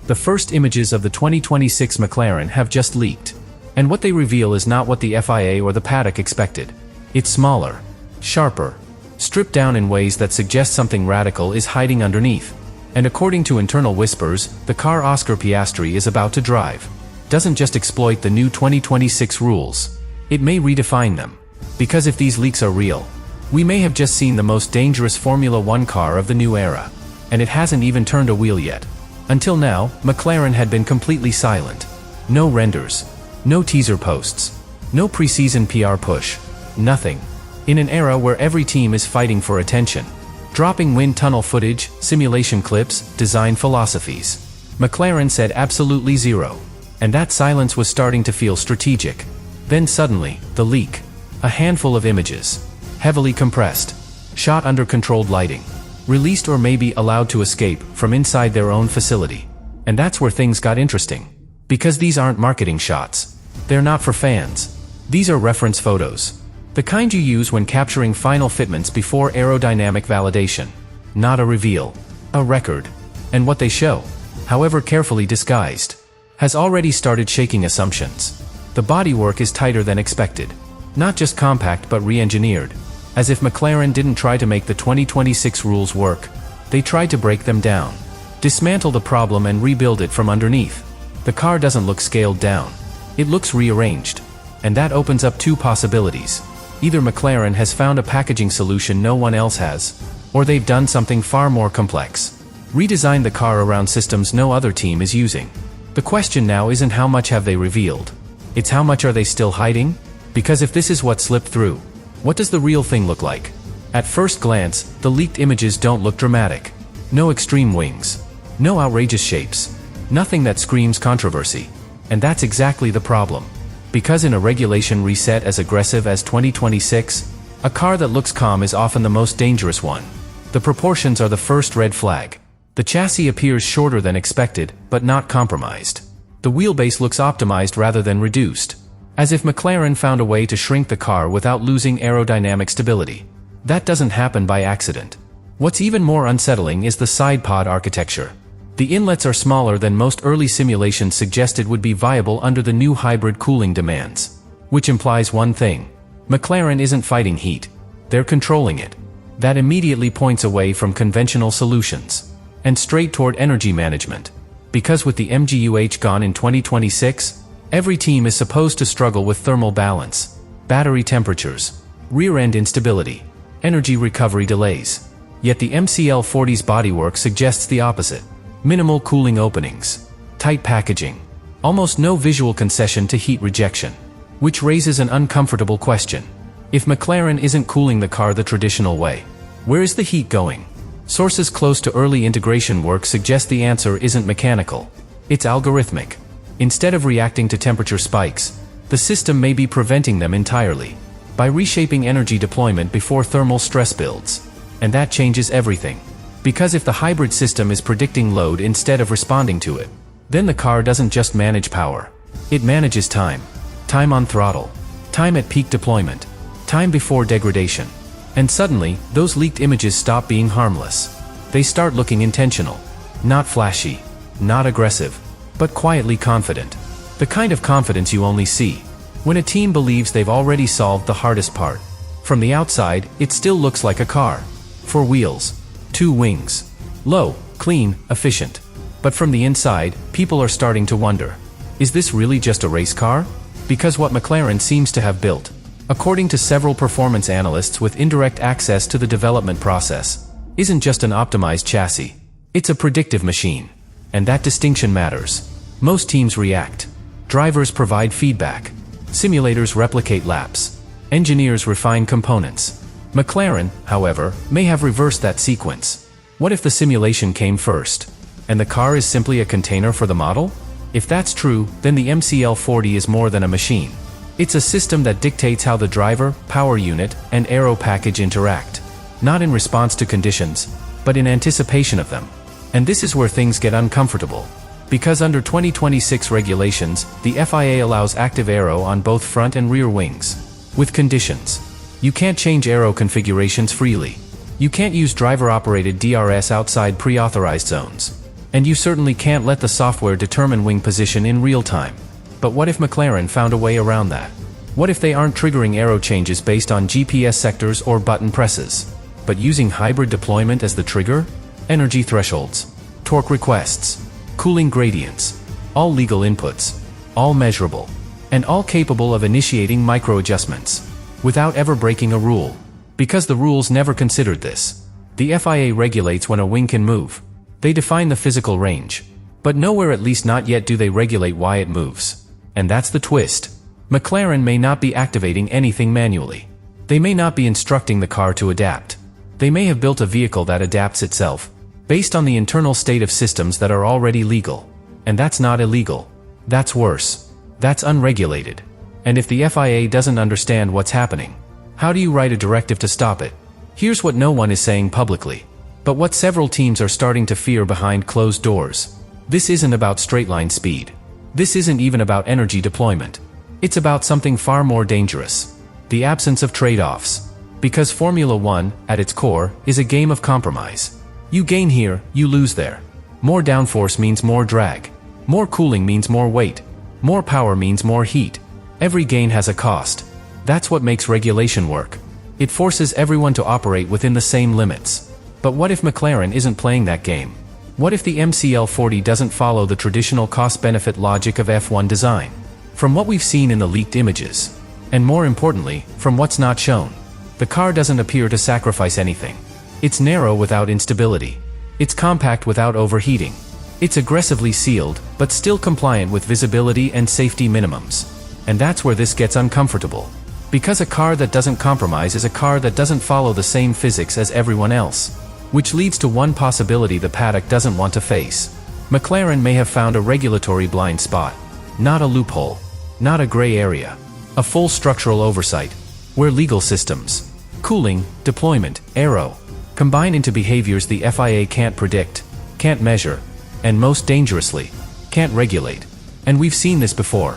The first images of the 2026 McLaren have just leaked. And what they reveal is not what the FIA or the paddock expected. It's smaller, sharper, stripped down in ways that suggest something radical is hiding underneath. And according to internal whispers, the car Oscar Piastri is about to drive doesn't just exploit the new 2026 rules. It may redefine them. Because if these leaks are real, we may have just seen the most dangerous Formula One car of the new era. And it hasn't even turned a wheel yet. Until now, McLaren had been completely silent. No renders. No teaser posts. No pre-season PR push. Nothing. In an era where every team is fighting for attention. Dropping wind tunnel footage, simulation clips, design philosophies. McLaren said absolutely zero. And that silence was starting to feel strategic. Then suddenly, the leak. A handful of images. Heavily compressed. Shot under controlled lighting. Released or maybe allowed to escape from inside their own facility. And that's where things got interesting. Because these aren't marketing shots. They're not for fans. These are reference photos. The kind you use when capturing final fitments before aerodynamic validation. Not a reveal. A record. And what they show, however carefully disguised, has already started shaking assumptions. The bodywork is tighter than expected. Not just compact but re-engineered. As if McLaren didn't try to make the 2026 rules work. They tried to break them down. Dismantle the problem and rebuild it from underneath. The car doesn't look scaled down. It looks rearranged. And that opens up two possibilities. Either McLaren has found a packaging solution no one else has, or they've done something far more complex. Redesigned the car around systems no other team is using. The question now isn't how much have they revealed. It's how much are they still hiding? Because if this is what slipped through, what does the real thing look like? At first glance, the leaked images don't look dramatic. No extreme wings. No outrageous shapes. Nothing that screams controversy. And that's exactly the problem. Because in a regulation reset as aggressive as 2026, a car that looks calm is often the most dangerous one. The proportions are the first red flag. The chassis appears shorter than expected, but not compromised. The wheelbase looks optimized rather than reduced. As if McLaren found a way to shrink the car without losing aerodynamic stability. That doesn't happen by accident. What's even more unsettling is the side pod architecture. The inlets are smaller than most early simulations suggested would be viable under the new hybrid cooling demands. Which implies one thing. McLaren isn't fighting heat. They're controlling it. That immediately points away from conventional solutions. And straight toward energy management. Because with the MGUH gone in 2026, every team is supposed to struggle with thermal balance, battery temperatures, rear-end instability, energy recovery delays. Yet the MCL40's bodywork suggests the opposite. Minimal cooling openings, tight packaging, almost no visual concession to heat rejection. Which raises an uncomfortable question. If McLaren isn't cooling the car the traditional way, where is the heat going? Sources close to early integration work suggest the answer isn't mechanical. It's algorithmic. Instead of reacting to temperature spikes, the system may be preventing them entirely. By reshaping energy deployment before thermal stress builds. And that changes everything. Because if the hybrid system is predicting load instead of responding to it, then the car doesn't just manage power. It manages time. Time on throttle. Time at peak deployment. Time before degradation. And suddenly, those leaked images stop being harmless. They start looking intentional. Not flashy. Not aggressive. But quietly confident. The kind of confidence you only see when a team believes they've already solved the hardest part. From the outside, it still looks like a car. 4 wheels. 2 wings. Low, clean, efficient. But from the inside, people are starting to wonder. Is this really just a race car? Because what McLaren seems to have built, according to several performance analysts with indirect access to the development process, isn't just an optimized chassis. It's a predictive machine. And that distinction matters. Most teams react. Drivers provide feedback. Simulators replicate laps. Engineers refine components. McLaren, however, may have reversed that sequence. What if the simulation came first, and the car is simply a container for the model? If that's true, then the MCL40 is more than a machine. It's a system that dictates how the driver, power unit, and aero package interact. Not in response to conditions, but in anticipation of them. And this is where things get uncomfortable. Because under 2026 regulations, the FIA allows active aero on both front and rear wings. With conditions. You can't change aero configurations freely. You can't use driver-operated DRS outside pre-authorized zones. And you certainly can't let the software determine wing position in real time. But what if McLaren found a way around that? What if they aren't triggering aero changes based on GPS sectors or button presses, but using hybrid deployment as the trigger? Energy thresholds, torque requests, cooling gradients, all legal inputs, all measurable, and all capable of initiating micro-adjustments, without ever breaking a rule. Because the rules never considered this. The FIA regulates when a wing can move. They define the physical range. But nowhere, at least not yet, do they regulate why it moves. And that's the twist. McLaren may not be activating anything manually. They may not be instructing the car to adapt. They may have built a vehicle that adapts itself, based on the internal state of systems that are already legal. And that's not illegal. That's worse. That's unregulated. And if the FIA doesn't understand what's happening, how do you write a directive to stop it? Here's what no one is saying publicly, but what several teams are starting to fear behind closed doors. This isn't about straight-line speed. This isn't even about energy deployment. It's about something far more dangerous. The absence of trade-offs. Because Formula One, at its core, is a game of compromise. You gain here, you lose there. More downforce means more drag. More cooling means more weight. More power means more heat. Every gain has a cost. That's what makes regulation work. It forces everyone to operate within the same limits. But what if McLaren isn't playing that game? What if the MCL40 doesn't follow the traditional cost-benefit logic of F1 design? From what we've seen in the leaked images, and more importantly, from what's not shown, the car doesn't appear to sacrifice anything. It's narrow without instability. It's compact without overheating. It's aggressively sealed, but still compliant with visibility and safety minimums. And that's where this gets uncomfortable. Because a car that doesn't compromise is a car that doesn't follow the same physics as everyone else. Which leads to one possibility the paddock doesn't want to face. McLaren may have found a regulatory blind spot. Not a loophole. Not a gray area. A full structural oversight. Where legal systems, cooling, deployment, aero, combine into behaviors the FIA can't predict, can't measure, and most dangerously, can't regulate. And we've seen this before.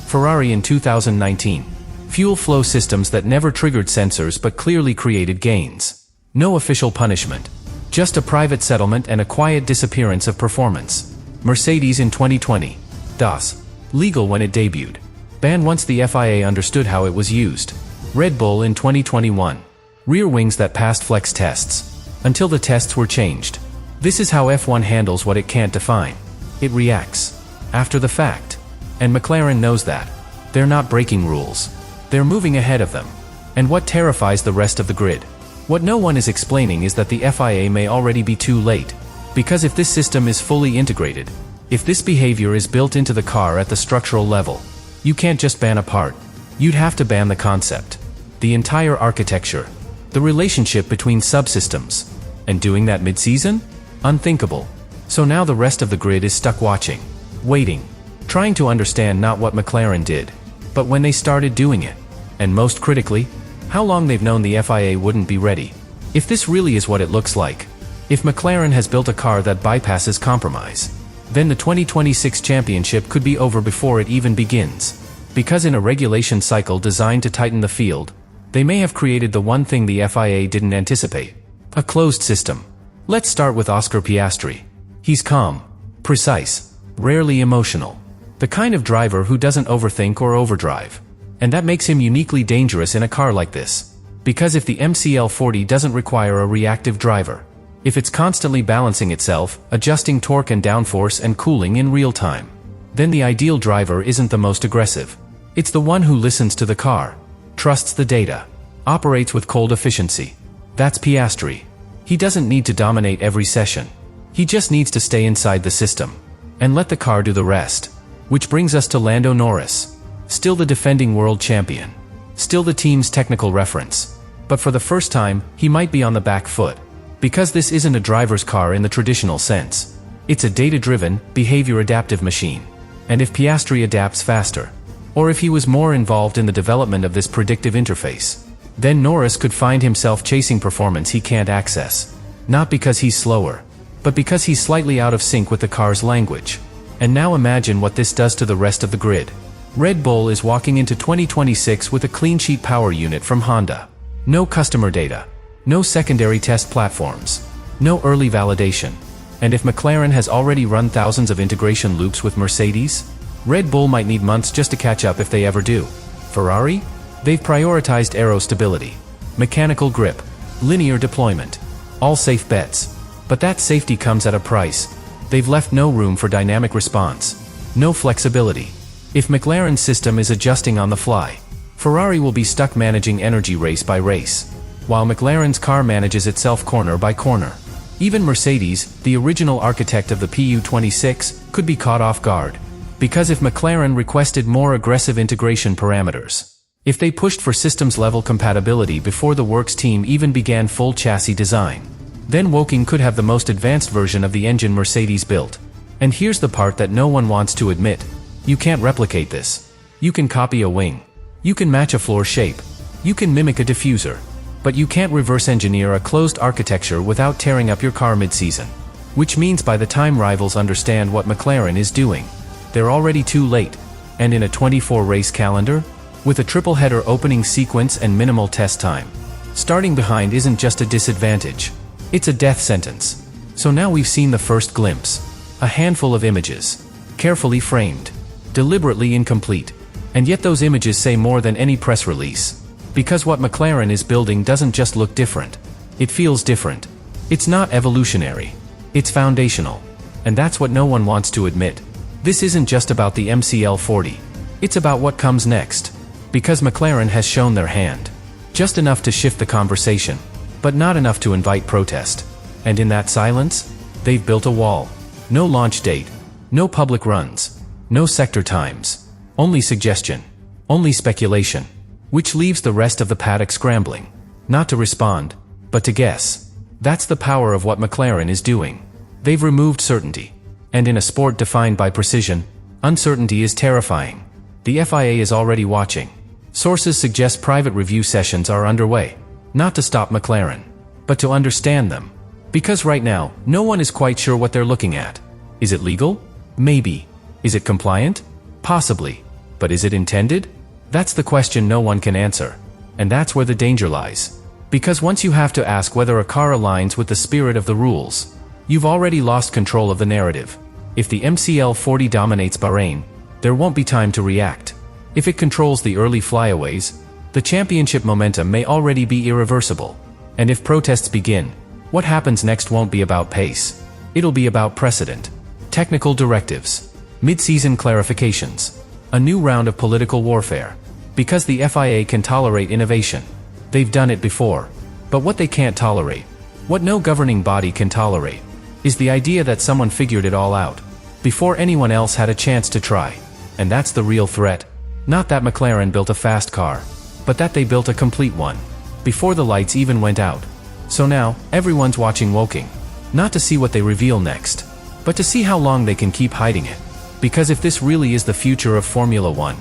Ferrari in 2019. Fuel flow systems that never triggered sensors but clearly created gains. No official punishment. Just a private settlement and a quiet disappearance of performance. Mercedes in 2020. DAS. Legal when it debuted. Ban once the FIA understood how it was used. Red Bull in 2021. Rear wings that passed flex tests. Until the tests were changed. This is how F1 handles what it can't define. It reacts. After the fact. And McLaren knows that. They're not breaking rules. They're moving ahead of them. And what terrifies the rest of the grid? What no one is explaining is that the FIA may already be too late. Because if this system is fully integrated, if this behavior is built into the car at the structural level, you can't just ban a part. You'd have to ban the concept. The entire architecture. The relationship between subsystems. And doing that mid-season? Unthinkable. So now the rest of the grid is stuck watching. Waiting. Trying to understand not what McLaren did, but when they started doing it. And most critically, how long they've known the FIA wouldn't be ready. If this really is what it looks like, if McLaren has built a car that bypasses compromise, then the 2026 championship could be over before it even begins. Because in a regulation cycle designed to tighten the field, they may have created the one thing the FIA didn't anticipate. A closed system. Let's start with Oscar Piastri. He's calm, precise, rarely emotional. The kind of driver who doesn't overthink or overdrive. And that makes him uniquely dangerous in a car like this. Because if the MCL40 doesn't require a reactive driver, if it's constantly balancing itself, adjusting torque and downforce and cooling in real time, then the ideal driver isn't the most aggressive. It's the one who listens to the car, trusts the data, operates with cold efficiency. That's Piastri. He doesn't need to dominate every session. He just needs to stay inside the system and let the car do the rest. Which brings us to Lando Norris. Still the defending world champion. Still the team's technical reference. But for the first time, he might be on the back foot. Because this isn't a driver's car in the traditional sense. It's a data-driven, behavior-adaptive machine. And if Piastri adapts faster, or if he was more involved in the development of this predictive interface, then Norris could find himself chasing performance he can't access. Not because he's slower, but because he's slightly out of sync with the car's language. And now imagine what this does to the rest of the grid. Red Bull is walking into 2026 with a clean sheet power unit from Honda. No customer data. No secondary test platforms. No early validation. And if McLaren has already run thousands of integration loops with Mercedes, Red Bull might need months just to catch up if they ever do. Ferrari? They've prioritized aero stability, mechanical grip, linear deployment. All safe bets. But that safety comes at a price. They've left no room for dynamic response. No flexibility. If McLaren's system is adjusting on the fly, Ferrari will be stuck managing energy race by race, while McLaren's car manages itself corner by corner. Even Mercedes, the original architect of the PU26, could be caught off guard. Because if McLaren requested more aggressive integration parameters, if they pushed for systems-level compatibility before the works team even began full chassis design, then Woking could have the most advanced version of the engine Mercedes built. And here's the part that no one wants to admit. You can't replicate this. You can copy a wing. You can match a floor shape. You can mimic a diffuser. But you can't reverse engineer a closed architecture without tearing up your car mid-season. Which means by the time rivals understand what McLaren is doing, they're already too late. And in a 24-race calendar, with a triple-header opening sequence and minimal test time, starting behind isn't just a disadvantage. It's a death sentence. So now we've seen the first glimpse. A handful of images. Carefully framed. Deliberately incomplete. And yet those images say more than any press release. Because what McLaren is building doesn't just look different. It feels different. It's not evolutionary. It's foundational. And that's what no one wants to admit. This isn't just about the MCL 40. It's about what comes next. Because McLaren has shown their hand. Just enough to shift the conversation, but not enough to invite protest. And in that silence, they've built a wall. No launch date. No public runs. No sector times. Only suggestion. Only speculation. Which leaves the rest of the paddock scrambling. Not to respond, but to guess. That's the power of what McLaren is doing. They've removed certainty. And in a sport defined by precision, uncertainty is terrifying. The FIA is already watching. Sources suggest private review sessions are underway. Not to stop McLaren, but to understand them. Because right now, no one is quite sure what they're looking at. Is it legal? Maybe. Is it compliant? Possibly. But is it intended? That's the question no one can answer. And that's where the danger lies. Because once you have to ask whether a car aligns with the spirit of the rules, you've already lost control of the narrative. If the MCL 40 dominates Bahrain, there won't be time to react. If it controls the early flyaways, the championship momentum may already be irreversible. And if protests begin, what happens next won't be about pace. It'll be about precedent, technical directives, mid-season clarifications, a new round of political warfare. Because the FIA can tolerate innovation. They've done it before. But what they can't tolerate, what no governing body can tolerate, is the idea that someone figured it all out before anyone else had a chance to try. And that's the real threat. Not that McLaren built a fast car, but that they built a complete one before the lights even went out. So now, everyone's watching Woking. Not to see what they reveal next, but to see how long they can keep hiding it. Because if this really is the future of Formula One,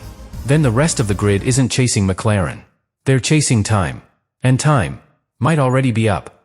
then the rest of the grid isn't chasing McLaren. They're chasing time. And time might already be up.